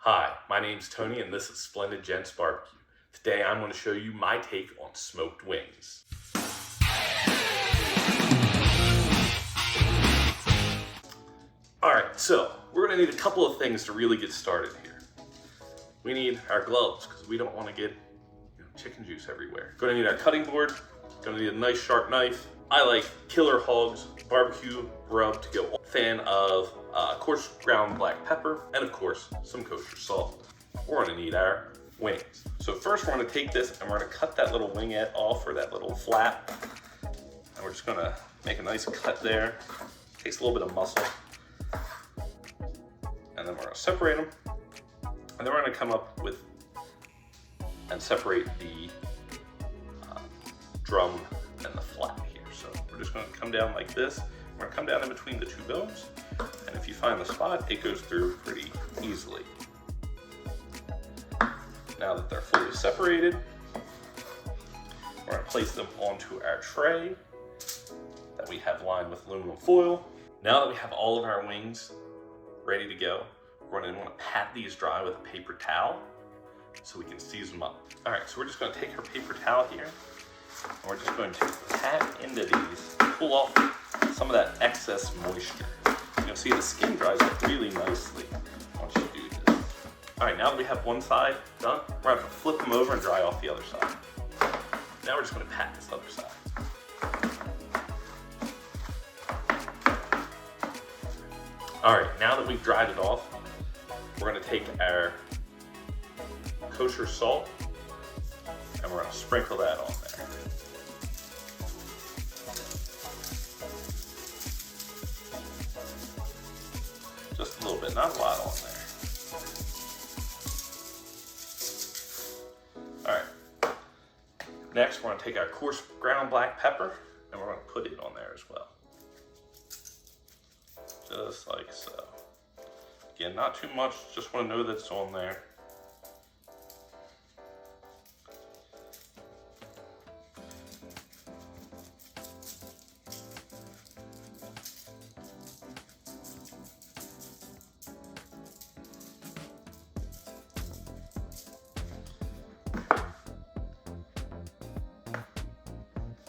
Hi, my name's Tony and this is Splendid Gents BBQ. Today I'm going to show you my take on smoked wings. Alright, so we're going to need a couple of things to really get started here. We need our gloves because we don't want to get chicken juice everywhere. Going to need our cutting board, going to need a nice sharp knife. I like Killer Hogs BBQ Rub to go. Fan of coarse ground black pepper, and of course some kosher salt. We're going to need our wings. So first we're going to take this and we're going to cut that little wingette off, or that little flap, and we're just going to make a nice cut there. Takes a little bit of muscle, and then we're going to separate them, and then we're going to come up with and separate the drum and the flap here. So we're just going to come down like this. We're going to come down in between the two bones, and if you find the spot, it goes through pretty easily. Now that they're fully separated, we're going to place them onto our tray that we have lined with aluminum foil. Now that we have all of our wings ready to go, we're going to want to pat these dry with a paper towel so we can season them up. All right, so we're just going to take our paper towel here, and we're just going to pat into these, pull off some of that excess moisture. You'll see the skin dries up really nicely once you do this. All right, now that we have one side done, we're going to flip them over and dry off the other side. Now we're just going to pat this other side. All right, now that we've dried it off, we're going to take our kosher salt and we're going to sprinkle that on there. Just a little bit, not a lot on there. All right. Next, we're going to take our coarse ground black pepper and we're going to put it on there as well. Just like so. Again, not too much, just want to know that it's on there.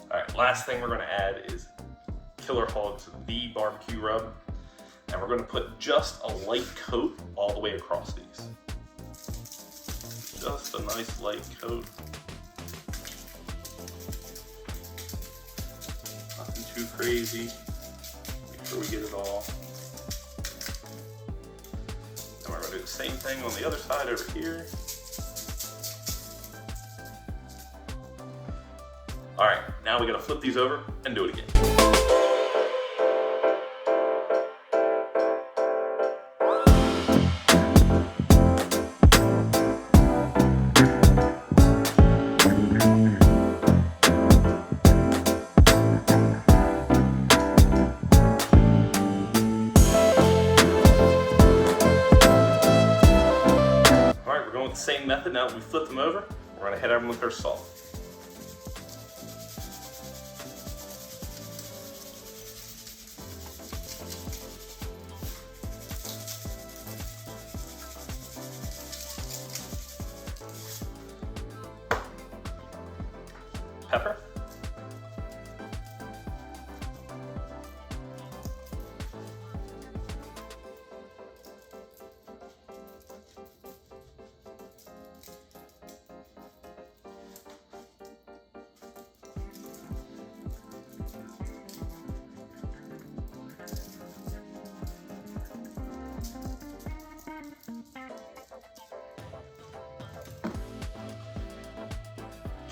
All right, last thing we're going to add is Killer Hogs, the BBQ Rub. And we're going to put just a light coat all the way across these. Just a nice light coat. Nothing too crazy. Make sure we get it all. And we're going to do the same thing on the other side over here. All right, now we got to flip these over and do it again. Same method. Now that we flip them over, we're going to hit them with our salt. Pepper.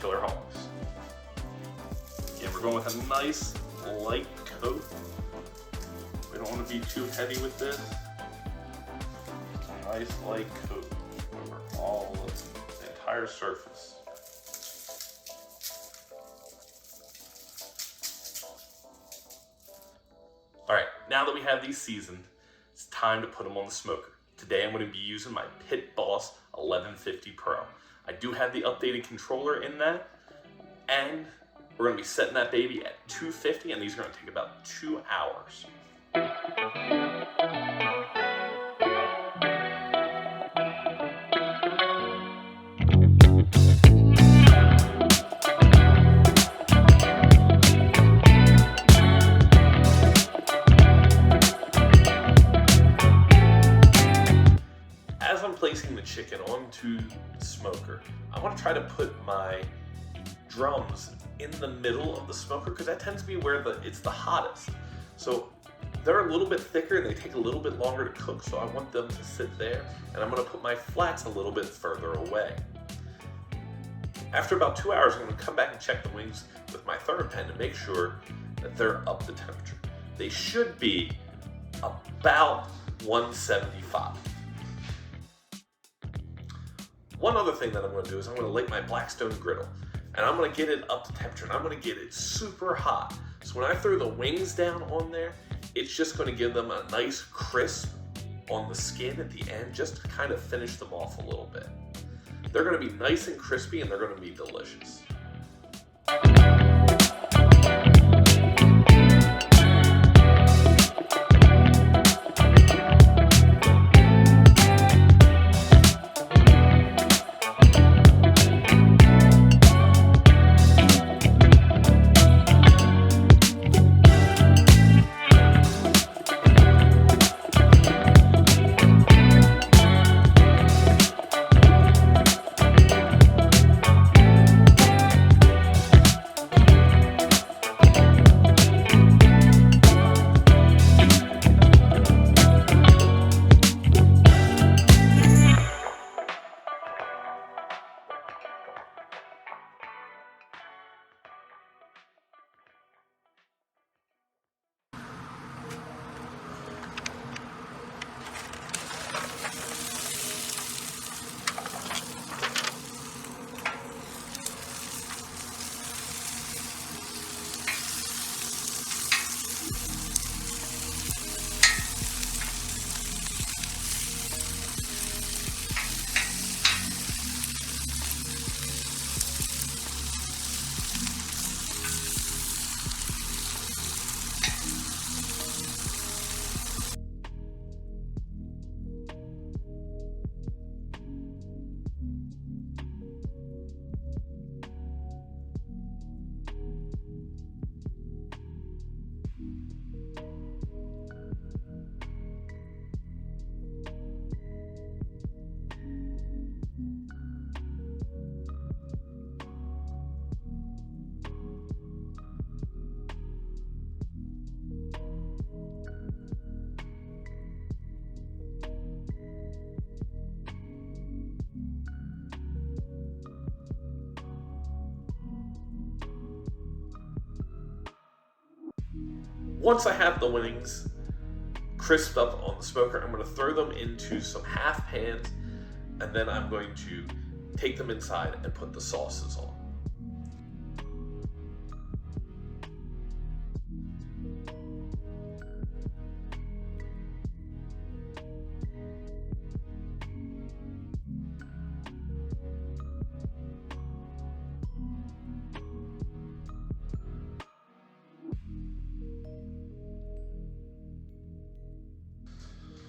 Killer Hogs. Again, we're going with a nice light coat. We don't want to be too heavy with this. A nice light coat over all of the entire surface. All right, now that we have these seasoned, it's time to put them on the smoker. Today I'm going to be using my Pit Boss 1150 Pro. I do have the updated controller in that, and we're going to be setting that baby at 250, and these are going to take about 2 hours. placing the chicken onto the smoker, I want to try to put my drums in the middle of the smoker because that tends to be where it's the hottest. So they're a little bit thicker and they take a little bit longer to cook, so I want them to sit there, and I'm going to put my flats a little bit further away. After about 2 hours, I'm going to come back and check the wings with my ThermoPen to make sure that they're up to temperature. They should be about 175. One other thing that I'm going to do is I'm going to light my Blackstone griddle, and I'm going to get it up to temperature, and I'm going to get it super hot. So when I throw the wings down on there, it's just going to give them a nice crisp on the skin at the end, just to kind of finish them off a little bit. They're going to be nice and crispy, and they're going to be delicious. Once I have the wings crisped up on the smoker, I'm going to throw them into some half pans, and then I'm going to take them inside and put the sauces on.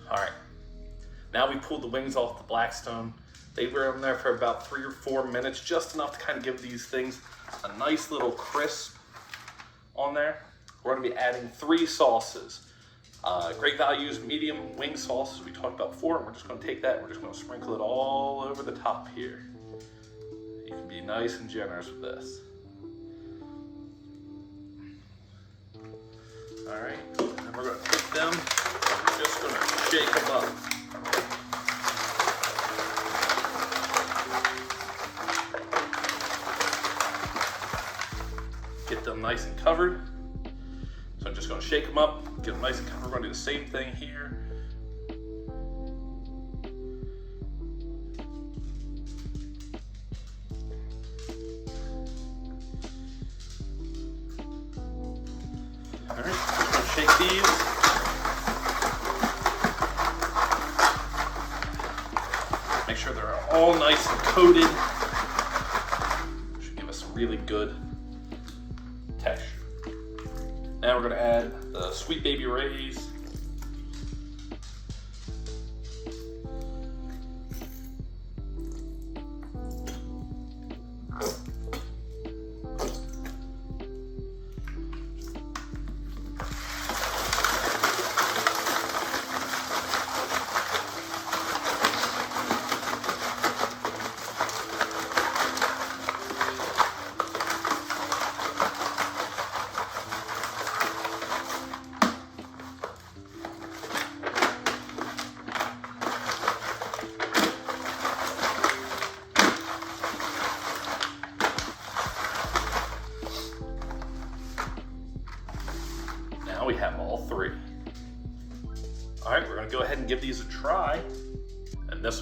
All right, now we pulled the wings off the Blackstone. They were in there for about 3 or 4 minutes, just enough to kind of give these things a nice little crisp on there. We're gonna be adding 3 sauces. Great Values medium wing sauce, as we talked about before, and we're just gonna take that and we're just gonna sprinkle it all over the top here. You can be nice and generous with this. All right, and we're gonna take them, we're just gonna shake them up. Get them nice and covered. So I'm just gonna shake them up, get them nice and covered. We're gonna do the same thing here. All right, just gonna shake these. Make sure they're all nice and coated. Should give us some really good texture. Now we're going to add the Sweet Baby Rays.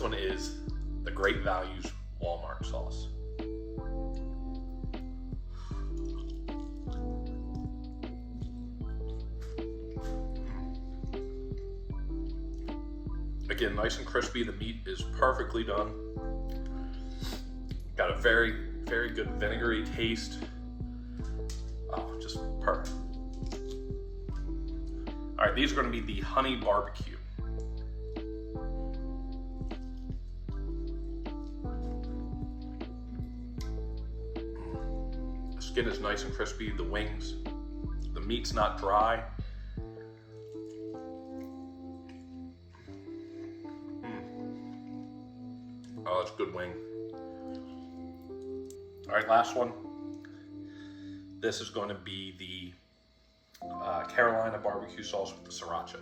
one is the Great Values Walmart sauce. Again, nice and crispy. The meat is perfectly done. Got a very, very good vinegary taste. Oh, just perfect. All right, these are going to be the honey barbecue. The skin is nice and crispy. The wings, the meat's not dry. Oh, it's a good wing. All right, last one. This is going to be the Carolina barbecue sauce with the sriracha.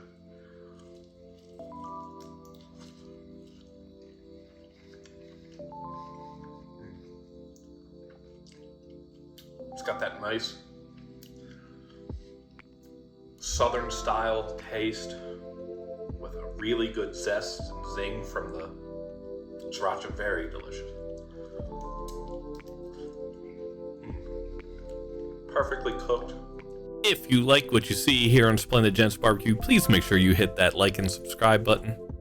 It's got that nice Southern style taste with a really good zest and zing from the sriracha. Very delicious. Perfectly cooked. If you like what you see here on Splendid Gents Barbecue, please make sure you hit that like and subscribe button.